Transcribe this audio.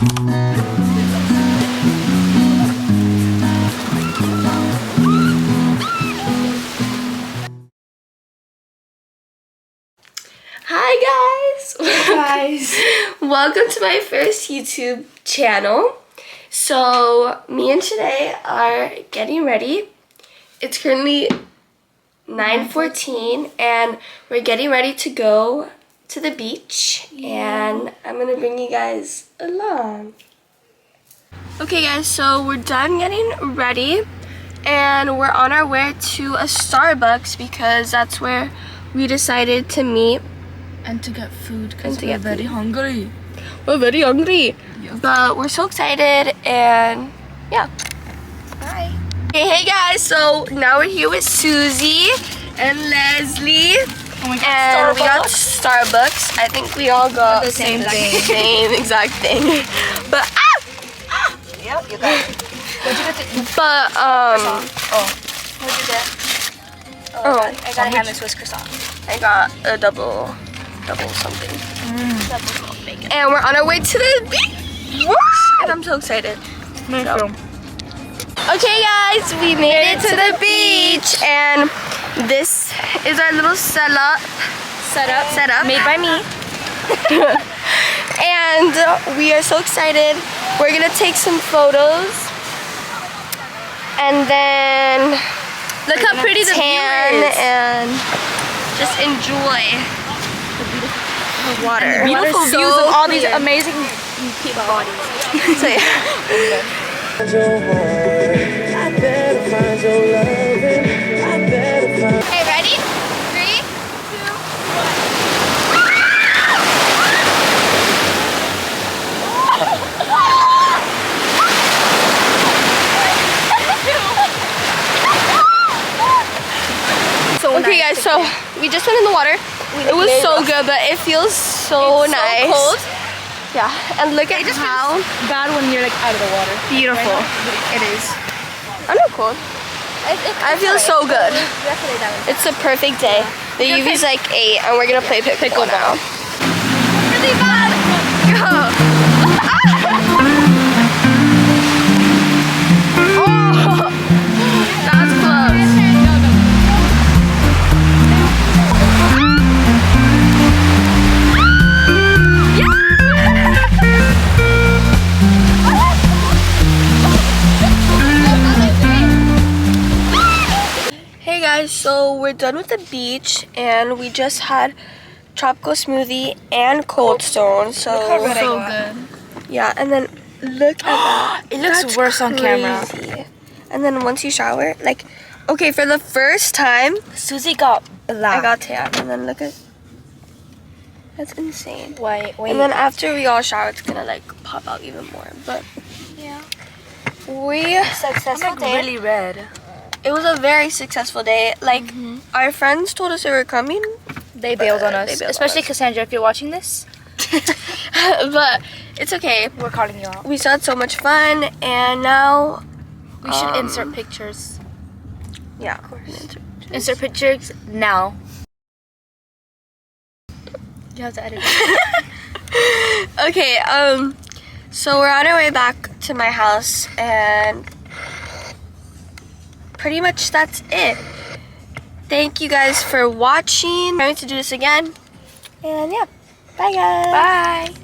Hi guys! Welcome to my first YouTube channel. So me and today are getting ready. It's currently 9:14 and we're getting ready to go to the beach, and I'm gonna bring you guys along. Okay guys, so we're done getting ready and we're on our way to a Starbucks because that's where we decided to meet. And to get food because we're very hungry. We're very hungry. Yeah. But we're so excited, and yeah. Bye. Hey guys, so now we're here with Susie and Leslie. Oh my God, and we got Starbucks. I think we all got the same thing. Same exact thing. But Yep, you got it. What'd you get? but What'd you get? Oh, I got a ham and Swiss croissant. I got a double something. Double bacon. And we're on our way to the beach. And I'm so excited. So. Okay guys, we made it to the beach, and this is our little setup Made by me. and we are so excited. We're gonna take some photos, and then look how pretty the view is, and just enjoy the water. Beautiful Water's views so of all these clear. amazing people bodies. So yeah. Hey, ready? 3, 2, 1. Okay guys, so we just went in the water. It was so good, but it feels so nice. So cold. Yeah, and look at how Bad when you're like out of the water. beautiful it is. I'm not cold. I feel so good. It's a perfect day. The UV's like 8, and we're gonna play pickleball now. Really bad. Go. Oh, that's close. Hey guys, so we're done with the beach and we just had tropical smoothie and Cold Stone. So good. yeah, and then look at that. It looks That's worse on camera. crazy. And then once you shower, like, okay, for the first time, Susie got black. I got tan, and then look at, that's insane. Wait. And then after we all shower, it's gonna like pop out even more. But yeah. we Successful day. Really red. It was a very successful day. Like, our friends told us they were coming. They bailed on us. They bailed on Especially us. Cassandra, if you're watching this. But it's okay. We're calling you out. We still had so much fun, and now We should insert pictures. yeah, of course. Insert pictures now. You have to edit it. Okay, so we're on our way back to my house, and pretty much that's it. Thank you guys for watching. I'm going to do this again, and yeah, bye guys. Bye.